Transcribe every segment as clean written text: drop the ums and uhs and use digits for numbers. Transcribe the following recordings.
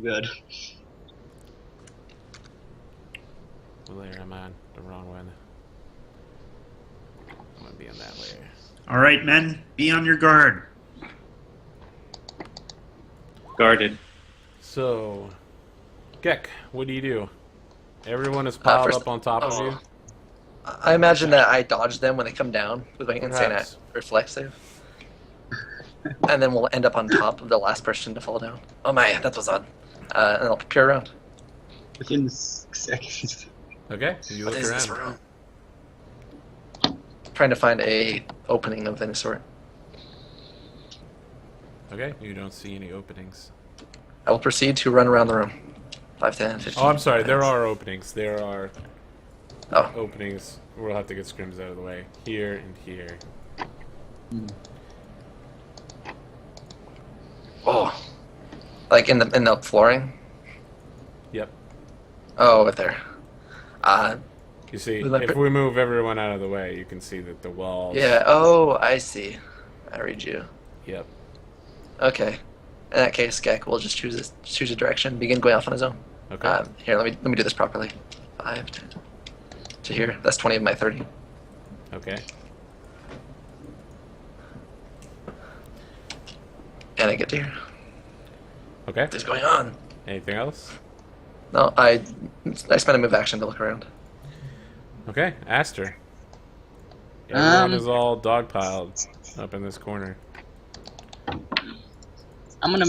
Good. What layer am I on? The wrong one. I'm gonna be on that layer. All right, men, be on your guard. Guarded. So, Gek, what do you do? Everyone is piled up on top of you? I imagine that I dodge them when they come down with my insane Perhaps. reflex save. And then we'll end up on top of the last person to fall down. Oh my, that was odd. And I'll peer around. Within 6 seconds. Okay, you What look is this around. room? Trying to find a opening of any sort. Okay, you don't see any openings. I will proceed to run around the room. 5, 10, 15. Oh, I'm sorry, there are openings. There are Oh, openings. We'll have to get scrims out of the way. Here and here. oh. Like in the flooring? Yep. Oh, over there. You see, With my if we move everyone out of the way, you can see that the walls... Yeah, oh, I see. I read you. Yep. Okay. In that case, Gek will just choose a direction, begin going off on his own. Okay. Here, let me do this properly. 5, 10 to here. That's 20 of my 30. Okay. And I get to here. Okay. What is going on? Anything else? No, I spent a move action to look around. Okay, Aster. Everyone is all dogpiled up in this corner. I'm gonna,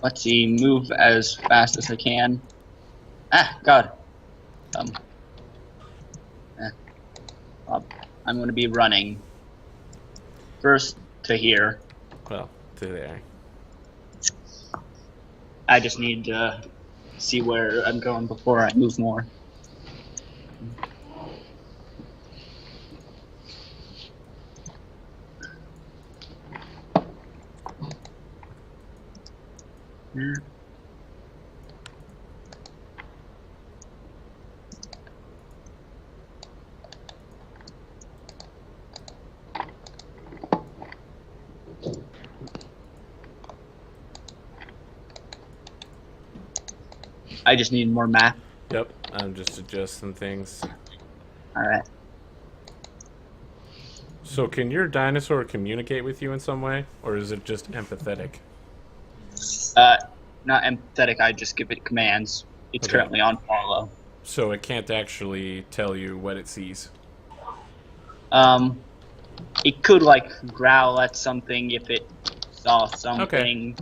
let's see, move as fast as I can. Ah, God. I'm gonna be running. First to here. Well, to there. I just need to see where I'm going before I move more. Here. I just need more map. Yep, I'm just adjusting things. Alright. So can your dinosaur communicate with you in some way? Or is it just empathetic? Not empathetic, I just give it commands. It's Okay. currently on follow. So it can't actually tell you what it sees. It could, like, growl at something if it saw something.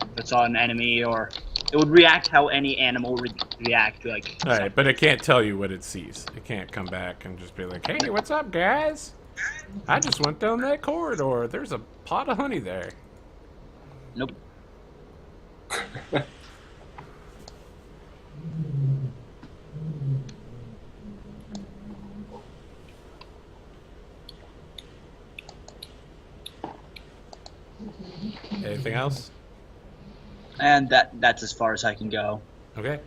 If it saw an enemy, or it would react how any animal would react to, like... Alright, but it can't tell you what it sees. It can't come back and just be like, hey, what's up, guys? I just went down that corridor. There's a pot of honey there. Nope. Anything else? And that's as far as I can go. Okay.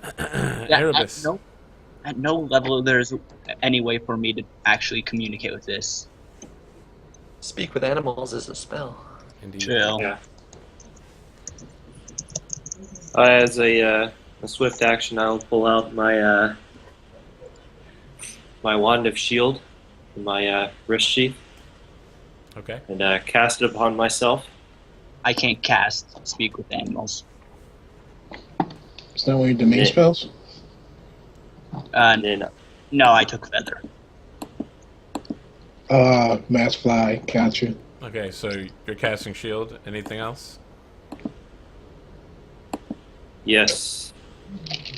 At Erebus. no level there's any way for me to actually communicate with this. Speak with animals is a spell. Indeed. Chill. Yeah. As a swift action, I'll pull out my my wand of shield, from my wrist sheath, Okay. and cast it upon myself. I can't cast speak with animals. Is that one of your domain spells? And then No, I took feather. Mass fly, gotcha. Okay, so you're casting shield. Anything else? yes,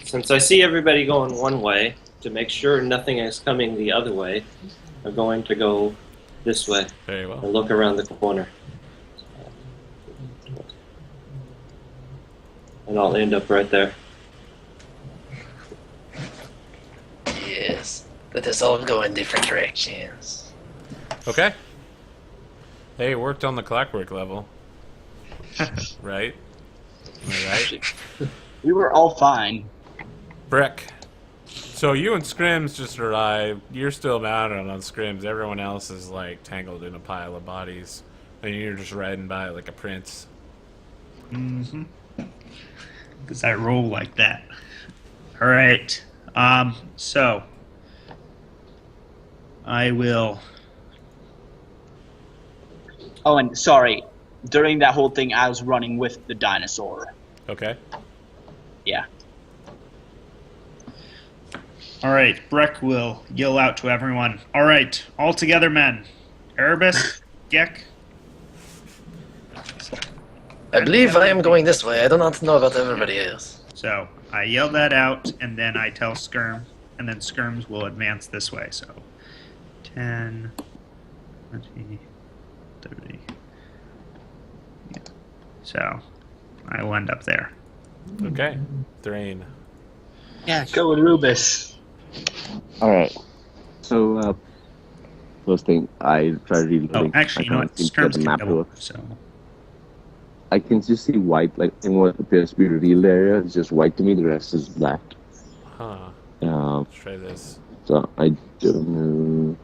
since I see everybody going one way, to make sure nothing is coming the other way, I'm going to go this way Very well. and look around the corner. And I'll end up right there. Yes. Let us all go in different directions. Okay. Hey, it worked on the clockwork level. Right? Am I right? We were all fine. Brick. So you and Scrims just arrived. You're still mounted on Scrims. Everyone else is like tangled in a pile of bodies. And you're just riding by like a prince. Mm-hmm. Because I roll like that. All right. So I will. Oh, and sorry. During that whole thing, I was running with the dinosaur. Okay. Yeah. All right. Breck will yell out to everyone. All right, all together, men. Erebus, Gek. I believe I am going this way. I do not know about everybody else. So I yell that out, and then I tell Skirm, and then Skirms will advance this way. So 10, 20, 30. Yeah. So I will end up there. Okay. Thrain. Yeah, go with Rubus. Alright. So, first thing, I try reloading. Oh, actually, you know what? seem to get Skirms the can map to double. work. So I can just see white, like in what appears to be the real area. It's just white to me, the rest is black. Huh. Um, Let's try this. so I don't know.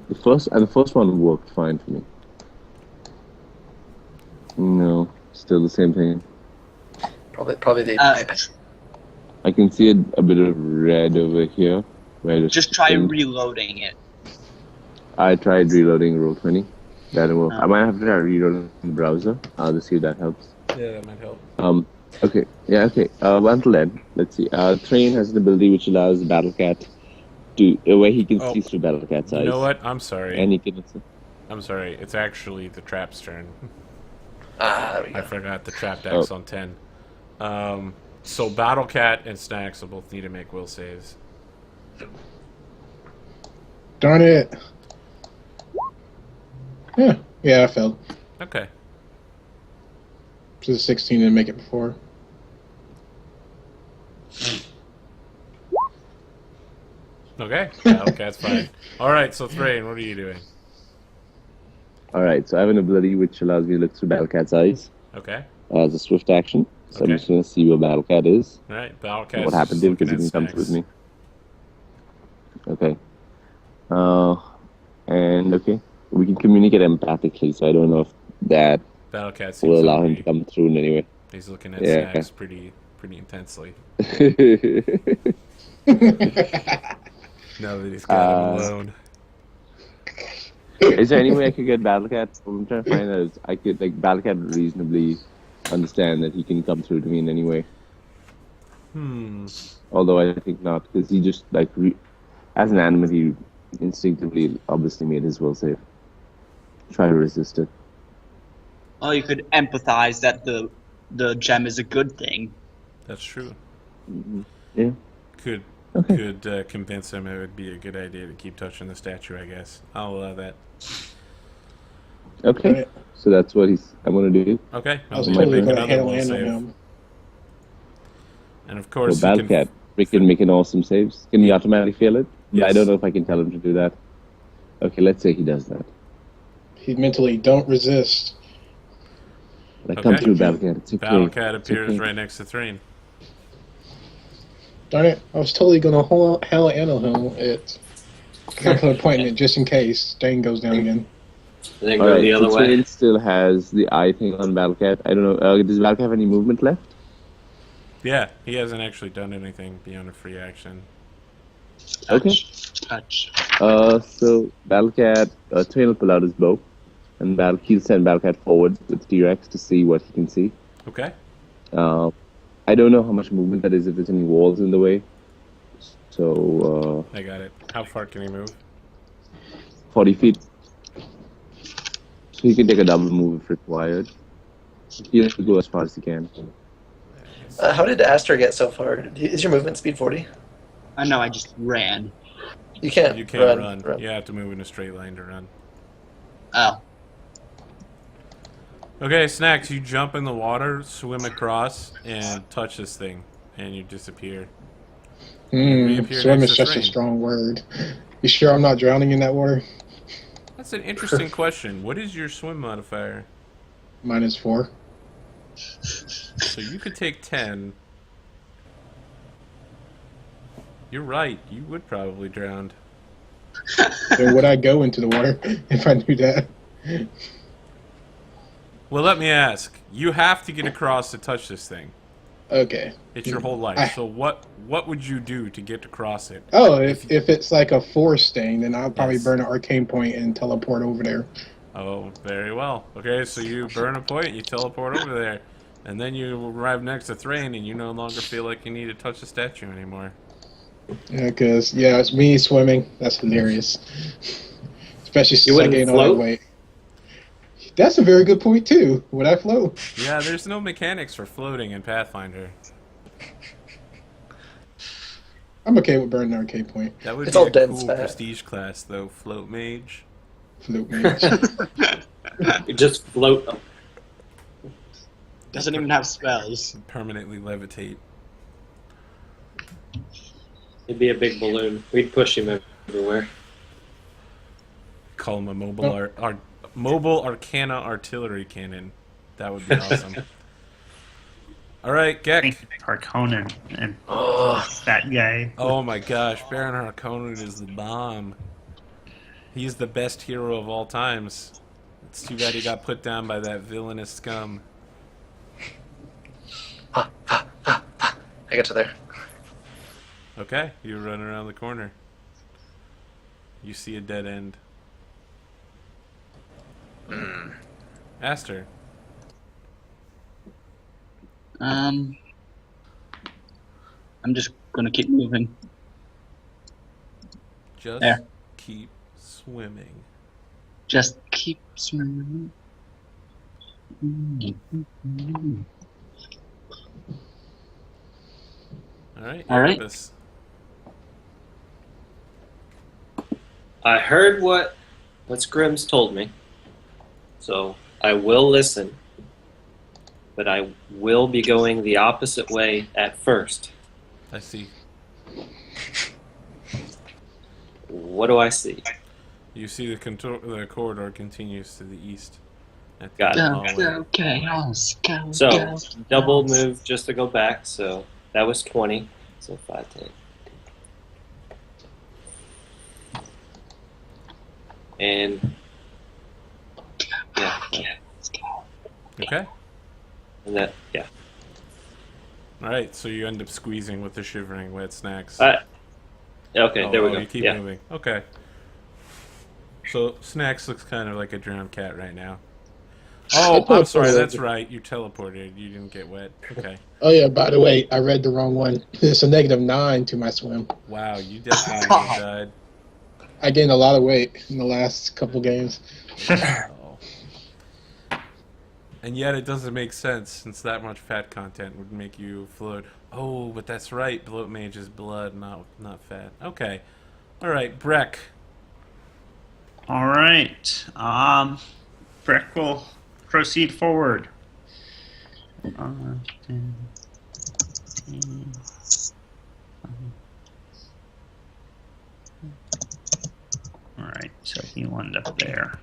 The first one worked fine for me. No, still the same thing. Probably the. I can see a bit of red over here. Where the Just try thing- reloading it. I tried reloading Roll20. That didn't work. Oh. I might have to try reloading in the browser. I'll just see if that helps. Yeah, that might help. Okay. Yeah, okay. Until then, let's see. Train has an ability which allows the Battle Cat to where he can Oh. see through Battle Cat's eyes. You know what? I'm sorry. And he can. I'm sorry. It's actually the trap's turn. There we I go. forgot the trap deck's on 10. So Battle Cat and Snacks will both need to make will saves. Darn it. Yeah, I failed. Okay. So the 16 didn't make it before. Okay. Battle Cat's fine. Alright, so Thrain, what are you doing? Alright, so I have an ability which allows me to look through Battle Cat's eyes Okay. as a swift action. So Okay. I'm just going to see where Battle Cat is. Alright, Battle Cat's What happened to him looking because he at can come Snacks. through with me. Okay. And okay. We can communicate empathically, so I don't know if that Battle Cat seems will to allow him be- to come through in any way. He's looking at Yeah. Snacks pretty intensely. Now that he's got him alone. Is there any way I could get Battle Cat? What I'm trying to find out is I could Battle Cat reasonably understand that he can come through to me in any way. Although I think not, because he just as an animal, he instinctively obviously made his will save. Try to resist it. Well, you could empathize that the gem is a good thing. That's true. Yeah. Could Okay. convince him it would be a good idea to keep touching the statue, I guess. I'll allow that. Okay. Right. So that's what I'm gonna do. Okay. I was I'll totally make going to another hail will in on save. him. And of So course, he Battle can Cat, freaking making awesome saves. Can he automatically fail it? Yeah, I Yes. don't know if I can tell him to do that. Okay, let's say he does that. He mentally don't resist. Come Okay. through, Battle Cat. It's okay. Battle Cat It's appears okay. right next to Thrain. Darn it. I was totally going to hail him it. I put a point in it just in case Dane goes down again. And then All go right, the other so way. Train still has the eye thing on Battle Cat. I don't know. Does Battle Cat have any movement left? Yeah, he hasn't actually done anything beyond a free action. Okay. Touch. So Battle Cat, Train will pull out his bow, and he'll send Battle Cat forward with T-Rex to see what he can see. Okay. I don't know how much movement that is if there's any walls in the way. So, I got it. How far can he move? 40 feet. So he can take a double move if required. He has to go as far as he can. How did Aster get so far? Is your movement speed 40? I know, I just ran. You can't. You can't run. You have to move in a straight line to run. Oh. Okay, Snacks, you jump in the water, swim across, and touch this thing, and you disappear. reappear Swim next is to such a Thrain. strong word. You sure I'm not drowning in that water? That's an interesting question. What is your swim modifier? -4. So you could take 10. You're right. You would probably drown. Then would I go into the water if I knew that? Well, let me ask. You have to get across to touch this thing. Okay. It's your whole life. So what would you do to get across it? Oh, if it's like a force thing, then I'll probably Yes. burn an arcane point and teleport over there. Oh, very well. Okay, so you burn a point, you teleport over there, and then you arrive next to Thrain, and you no longer feel like you need to touch the statue anymore. Yeah, because it's me swimming. That's hilarious. Especially since I wouldn't gained all that float? weight. That's a very good point too. Would I float? Yeah, there's no mechanics for floating in Pathfinder. I'm okay with burning an arcane point. That would It's be all a dense cool fat. prestige class, though. Float mage. Float mage. You just float. Doesn't even have spells. Permanently levitate. It'd be a big balloon. We'd push him everywhere. Call him a mobile Arcana artillery cannon. That would be awesome. All right, I Gek. think Harkonnen and Oh, that guy. Oh my gosh, Baron Harkonnen is the bomb. He's the best hero of all times. It's too bad he got put down by that villainous scum. I get to there. Okay, you run around the corner. You see a dead end. Aster. I'm just gonna keep moving. Just There. keep swimming. Just keep swimming. Alright, All right. Erebus. I heard what Scrims told me, so I will listen. But I will be going the opposite way at first. I see. What do I see? You see the corridor continues to the east. At the Got it. Go, hallway. go, chaos, go, So, go, double chaos. move just to go back, so that was 20. So 5, 10. And yeah, Okay. and that yeah. Alright, so you end up squeezing with the shivering wet snacks. Okay, there we go. You keep Yeah. moving. Okay. So Snacks looks kind of like a drowned cat right now. Oh, I'm sorry. That's right. You teleported. You didn't get wet. Okay. Oh yeah, by the way, I read the wrong one. It's a -9 to my swim. Wow, you definitely died. I gained a lot of weight in the last couple games. Wow. And yet it doesn't make sense, since that much fat content would make you float. Oh, but that's right. Bloat mage is blood, not fat. Okay. All right, Breck. All right. Breck will proceed forward. 10, 15. All right, so he'll end up there.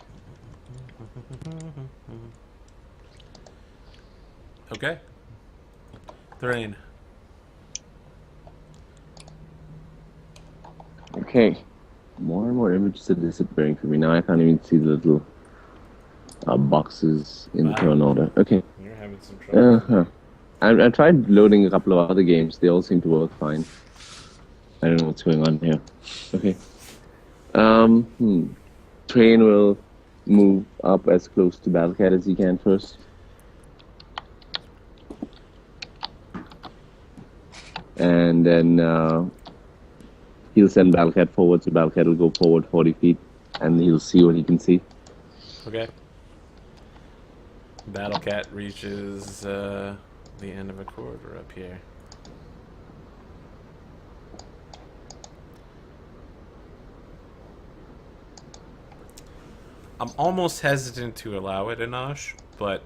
Okay. Thrain. Okay. More and more images are disappearing for me. Now I can't even see the little boxes in Wow. turn order. Okay. You're having some trouble. Uh-huh. I tried loading a couple of other games. They all seem to work fine. I don't know what's going on here. Okay. Train will move up as close to Battlecat as he can first. And then he'll send Battlecat forward, so Battlecat will go forward 40 feet, and he'll see what he can see. Okay. Battlecat reaches the end of a corridor up here. I'm almost hesitant to allow it, Anash, but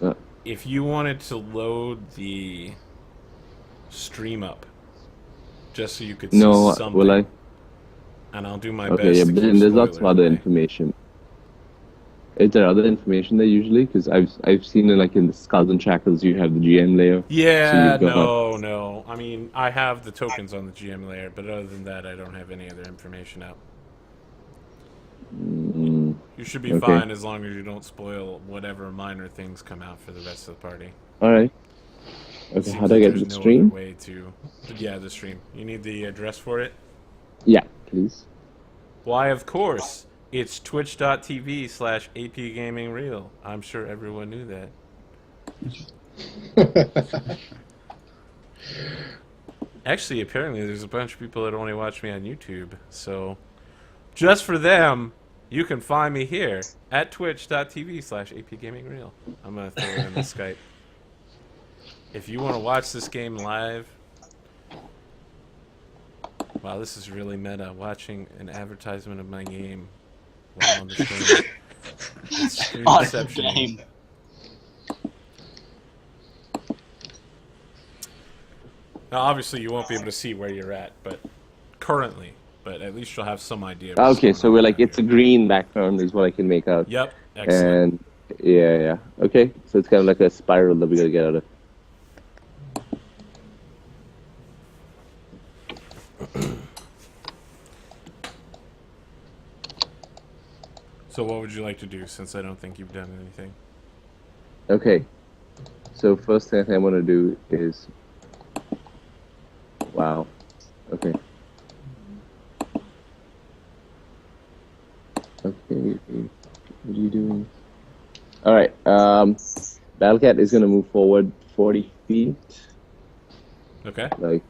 Uh. if you wanted to load the stream up, just so you could see No, something, will I? and I'll do my Okay, best yeah, to but keep then there's lots of spoilers other away. information. Is there other information there usually? Because I've seen it like in the Skulls and Shackles, you have the GM layer. Yeah, you've got- no. I mean, I have the tokens on the GM layer, but other than that, I don't have any other information out. You should be Okay. fine as long as you don't spoil whatever minor things come out for the rest of the party. All right. Okay, Seems how do I like get there's the no stream? other way to... Yeah, the stream. You need the address for it? Yeah, please. Why, of course. It's twitch.tv/APGamingREAL. I'm sure everyone knew that. Actually, apparently there's a bunch of people that only watch me on YouTube. So, just for them, you can find me here at twitch.tv/APGamingREAL. I'm going to throw it in the Skype. If you want to watch this game live... Wow, this is really meta. Watching an advertisement of my game while on the stream. It's screen On the reception. game. Now, obviously, you won't be able to see where you're at, but currently, but at least you'll have some idea. Okay, so we're like, it's a green background is what I can make out. Yep, excellent. And yeah. Okay, so it's kind of like a spiral that we gotta get out of. So what would you like to do, since I don't think you've done anything? Okay, so first thing I want to do is... Wow. Okay. Okay, what are you doing? Alright, Battlecat is gonna move forward 40 feet. Okay. Like,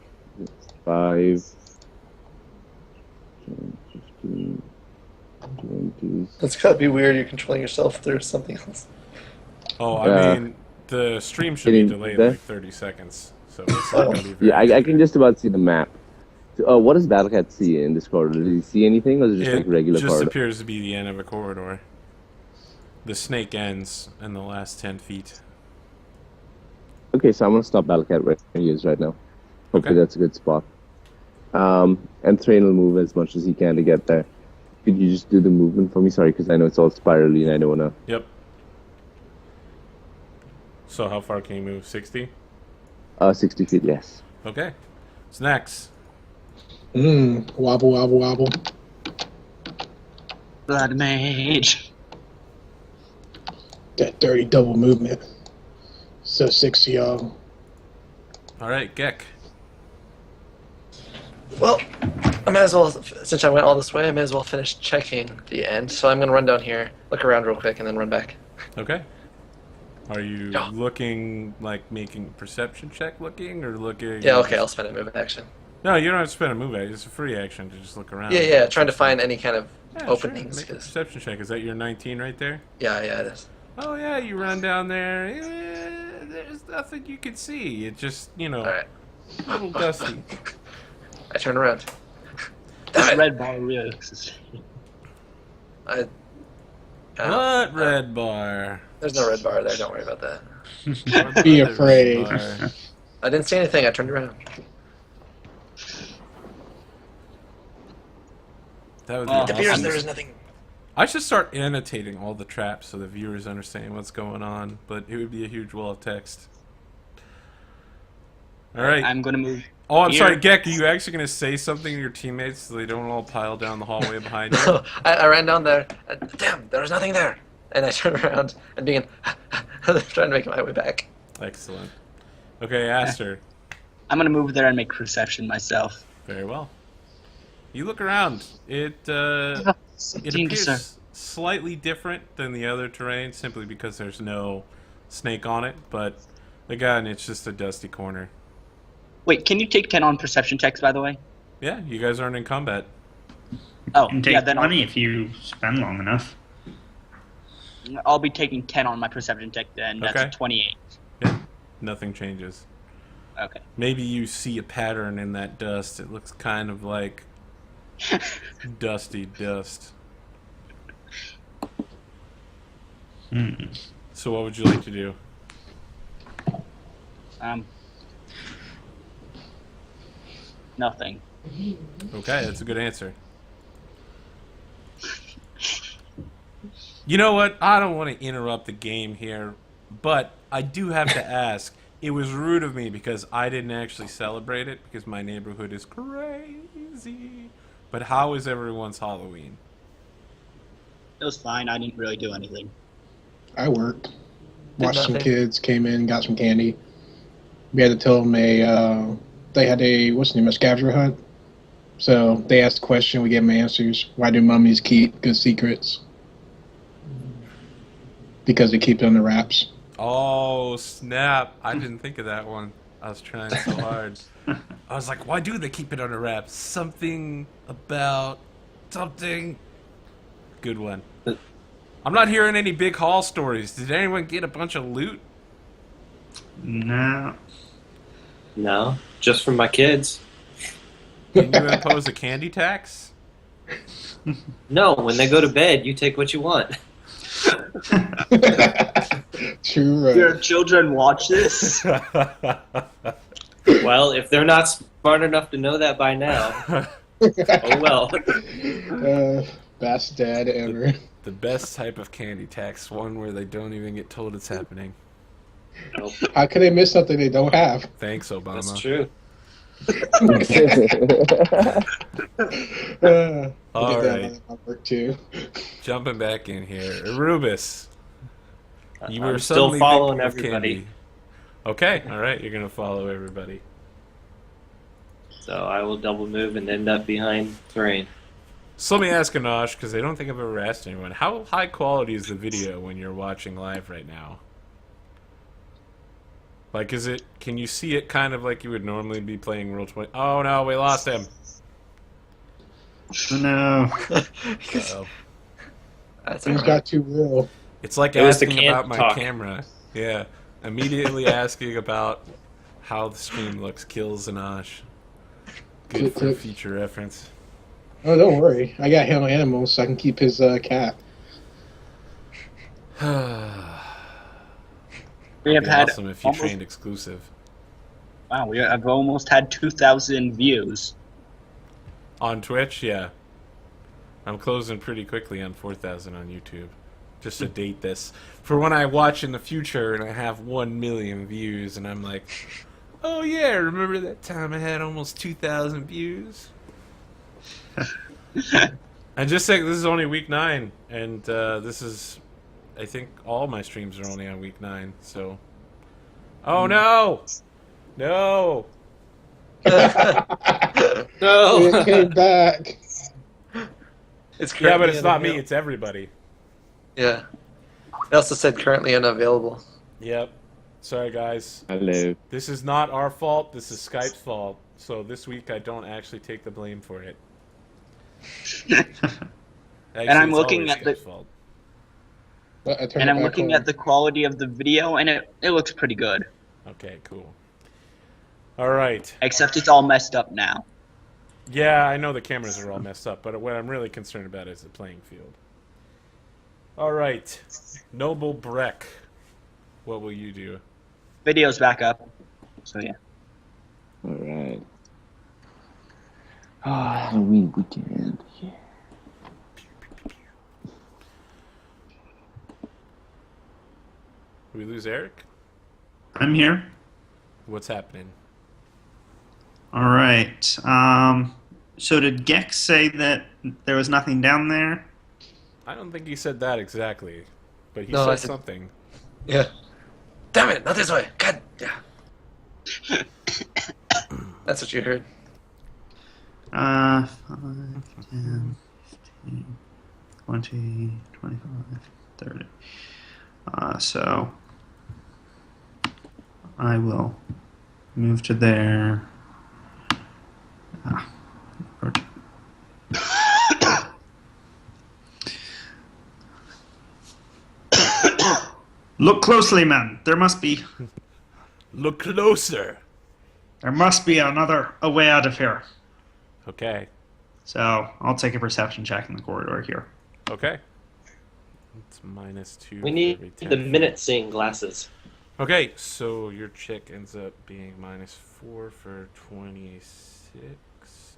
5, 10, 15, 20. That's gotta be weird. You're controlling yourself through something else. Oh, I mean, the stream should be delayed like 30 seconds, so it's not gonna be very... Yeah, I can just about see the map. What does Battlecat see in this corridor? Does he see anything, or is it just like regular It just corridor? appears to be the end of a corridor. The snake ends in the last 10 feet. Okay, so I'm gonna stop Battlecat where he is right now. Hopefully Okay. that's a good spot. And Thrain will move as much as he can to get there. Could you just do the movement for me? Sorry, because I know it's all spirally and I don't wanna... Yep. So how far can you move? 60? 60 feet, yes. Okay. Snacks. Wobble, wobble, wobble. Blood mage. That dirty double movement. So 60, y'all. Alright, Gek. Well, I might as well, since I went all this way, I may as well finish checking the end. So I'm gonna run down here, look around real quick, and then run back. Okay. Are you Yeah. looking, like, making a perception check looking, or looking... Yeah, okay, I'll spend a move action. No, you don't have to spend a move action. It's a free action to just look around. Yeah, trying to find any kind of Yeah, openings. Sure. Make a 'cause- perception check. Is that your 19 right there? yeah, it is. Oh, yeah, you run down there. There's nothing you can see. It just, you know, Alright. a little dusty. I turn around. This Damn it. red bar really exists. What red bar? There's no red bar there, don't worry about that. What Be other afraid. red bar? I didn't see anything, I turned around. That would Well, be It appears awesome. there is nothing. I should start annotating all the traps so the viewers understand what's going on, but it would be a huge wall of text. Alright. I'm gonna move. Oh, I'm here. sorry, Gek, are you actually going to say something to your teammates so they don't all pile down the hallway behind you? I ran down there, and damn, there was nothing there. And I turned around and began trying to make my way back. Excellent. Okay, Aster. I'm gonna move there and make perception myself. Very well. You look around. It appears slightly different than the other terrain simply because there's no snake on it, but again, it's just a dusty corner. Wait, can you take 10 on perception checks, by the way? Yeah, you guys aren't in combat. Oh, And take yeah, then 20 if you spend long enough. I'll be taking 10 on my perception check then. That's Okay. 28. Yeah, nothing changes. Okay. Maybe you see a pattern in that dust. It looks kind of like dusty dust. So what would you like to do? Nothing. Okay, that's a good answer. You know what? I don't want to interrupt the game here, but I do have to ask. It was rude of me because I didn't actually celebrate it because my neighborhood is crazy. But how is everyone's Halloween? It was fine. I didn't really do anything. I worked. Watched some nothing. kids, came in, got some candy. We had to tell them they had a scavenger hunt. So they asked a question, we gave them answers. Why do mummies keep good secrets? Because they keep it under wraps. Oh, snap. I didn't think of that one. I was trying so hard. I was like, why do they keep it under wraps? Something about something. Good one. I'm not hearing any big haul stories. Did anyone get a bunch of loot? No. No, just from my kids. Can you impose a candy tax? No, when they go to bed, you take what you want. True, right. Your children watch this? Well, if they're not smart enough to know that by now, oh well. Best dad ever. The best type of candy tax, one where they don't even get told it's happening. Nope, How could they miss something they don't have? Thanks, Obama. that's true. All All right. right. Work too. Jumping back in here. Arubis. You were I'm still suddenly following thinking of everybody. candy. Okay, all right. You're going to follow everybody. So I will double move and end up behind Thrain. So let me ask Anosh, because I don't think I've ever asked anyone. How high quality is the video when you're watching live right now? Like, can you see it kind of like you would normally be playing Roll20? Oh no, we lost him. Oh, no. Uh-oh. That's He's alright. got too real. It's like It was the asking can about my talk. camera. Yeah. Immediately asking about how the stream looks kills Anosh. Good Click, for click. future reference. Oh, don't worry. I got him animals so I can keep his cat. We have Be had awesome if you almost, trained exclusive. wow, we have almost had 2,000 views. On Twitch, yeah. I'm closing pretty quickly on 4,000 on YouTube. Just to date this. For when I watch in the future and I have 1 million views and I'm like, oh yeah, remember that time I had almost 2,000 views? And just like this is only week 9, and this is, I think all my streams are only on week 9, so. Oh no! No! It No. came back. It's Yeah, but currently it's not me, unavailable. it's everybody. Yeah. It also said currently unavailable. Yep. Sorry guys. Hello. This is not our fault, this is Skype's fault. So this week I don't actually take the blame for it. Actually, I'm it's looking always at the- Skype's fault. I turned And it I'm back looking on. at the quality of the video, and it looks pretty good. Okay, cool. Alright. Except it's all messed up now. Yeah, I know the cameras are all messed up, but what I'm really concerned about is the playing field. Alright. Noble Breck. What will you do? Video's back up. So yeah. All right. Oh, Halloween weekend. Yeah. Did we lose Eric? I'm here. What's happening? All right. So did Gex say that there was nothing down there? I don't think he said that exactly, but he No, said I said- something. Yeah. Damn it! Not this way. God. Yeah. That's what you heard. 5, 10, 15, 20, 25, 30. So I will move to there. Rotate. Look closely, man. There must be Look closer. a way out of here. Okay. So I'll take a perception check in the corridor here. Okay. It's -2. We for need every the 10. minute seeing glasses. Okay, so your check ends up being -4 for 26.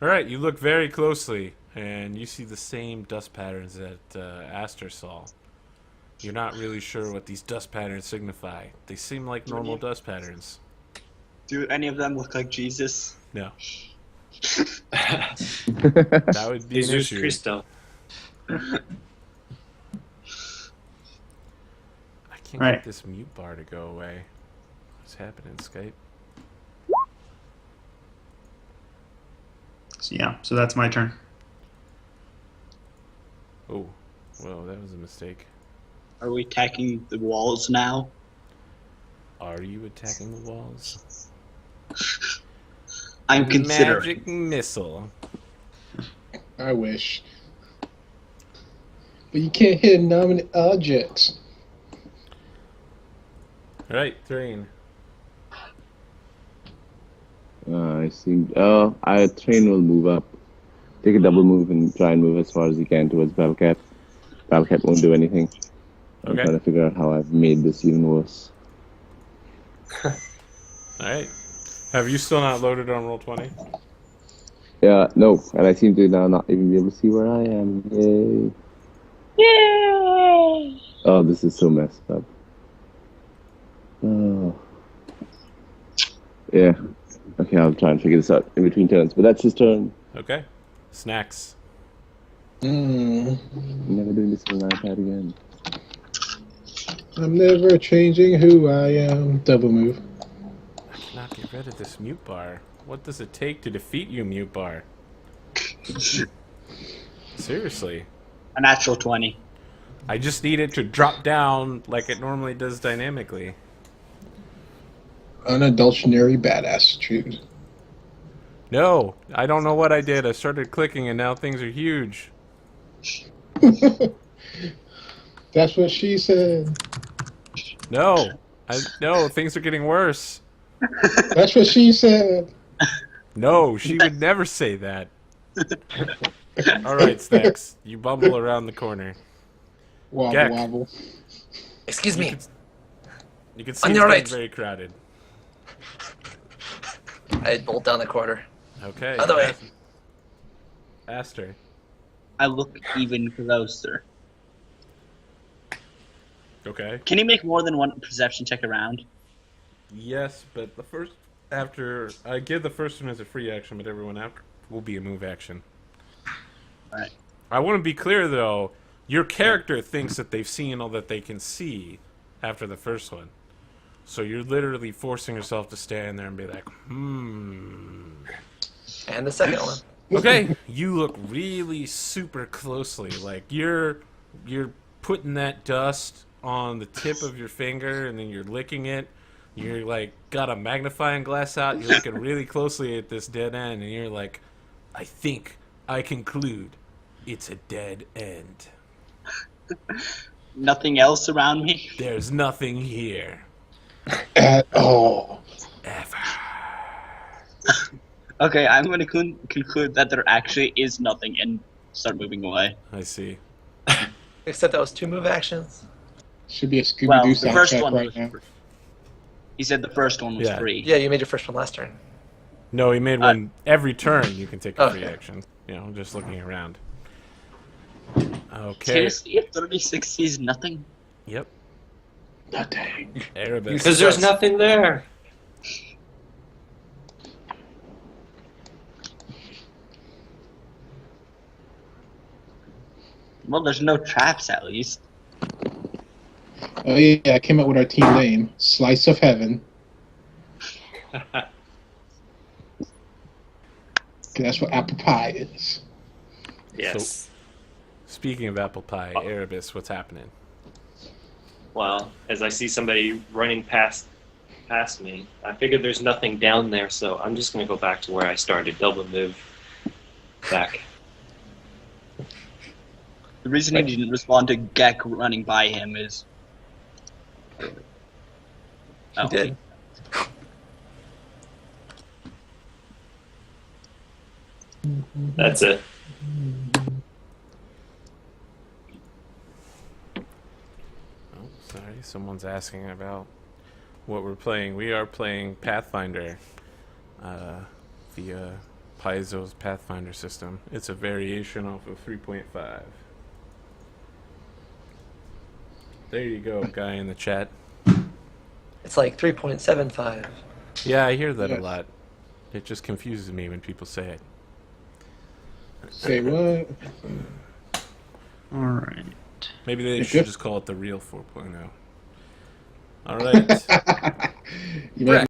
Alright, you look very closely, and you see the same dust patterns that Aster saw. You're not really sure what these dust patterns signify. They seem like normal dust patterns. Do any of them look like Jesus? No. That would be an Jesus issue. Christo. can't Right. get this mute bar to go away. What's happening, Skype? So yeah, so that's my turn. Oh, well, that was a mistake. Are we attacking the walls now? Are you attacking the walls? I'm considering. Magic missile. I wish. But you can't hit inanimate objects. All right, Thrain. I see. Train will move up. Take a double move and try and move as far as you can towards Battlecat. Battlecat won't do anything. I'm Okay. trying to figure out how I've made this even worse. All right. Have you still not loaded on Roll20? Yeah, no. And I seem to now not even be able to see where I am. Yay. Yay! Oh, this is so messed up. Oh. Yeah. Okay, I'll try and figure this out in between turns. But that's his turn. Okay. Snacks. Mm, I'm never doing this on an iPad again. I'm never changing who I am. Double move. I cannot get rid of this mute bar. What does it take to defeat you, mute bar? Seriously. A natural 20. I just need it to drop down like it normally does dynamically. Unadulterated badass. No, I don't know what I did. I started clicking and now things are huge. That's what she said. No, things are getting worse. That's what she said. No, she would never say that. All right, Snacks, you bumble around the corner. Wobble Gek. wobble. Excuse me. You can see On it's your getting right. very crowded. I bolt down the corridor. Okay. Other way. Aster. I look even closer. Okay. Can you make more than one perception check around? Yes, but after I give the first one as a free action, but everyone after will be a move action. Alright. I want to be clear though. Your character thinks that they've seen all that they can see after the first one. So you're literally forcing yourself to stand there and be like, And the second one. Okay, you look really super closely. Like you're putting that dust on the tip of your finger and then you're licking it. You're like got a magnifying glass out. You're looking really closely at this dead end and you're like, I think I conclude it's a dead end. Nothing else around me? There's nothing here. At all. Ever. Okay, I'm going to conclude that there actually is nothing and start moving away. I see. Except that was 2 move actions. Should be a Scooby-Doo Well, the soundtrack first one right was now. free. He said the first one was Yeah. free. Yeah, you made your first one last turn. No, he made one every turn. You can take a free Okay. action. You know, just looking around. Okay. Seriously, if 36 sees nothing? Yep. Nothing. Erebus. Because there's nothing there. Well, there's no traps at least. Oh yeah, I came up with our team name, Slice of Heaven. 'Cause that's what apple pie is. Yes. Speaking of apple pie, Erebus, what's happening? Well, as I see somebody running past me, I figured there's nothing down there, so I'm just going to go back to where I started. Double move back. The reason he didn't respond to Gek running by him is... He did. That's it. Oh, sorry, someone's asking about what we're playing. We are playing Pathfinder via Paizo's Pathfinder system. It's a variation off of 3.5. There you go, guy in the chat. It's like 3.75. Yeah, I hear that Yes. a lot. It just confuses me when people say it. Say what? All right. Maybe they Yeah, should good. just call it the real 4.0. All right. You might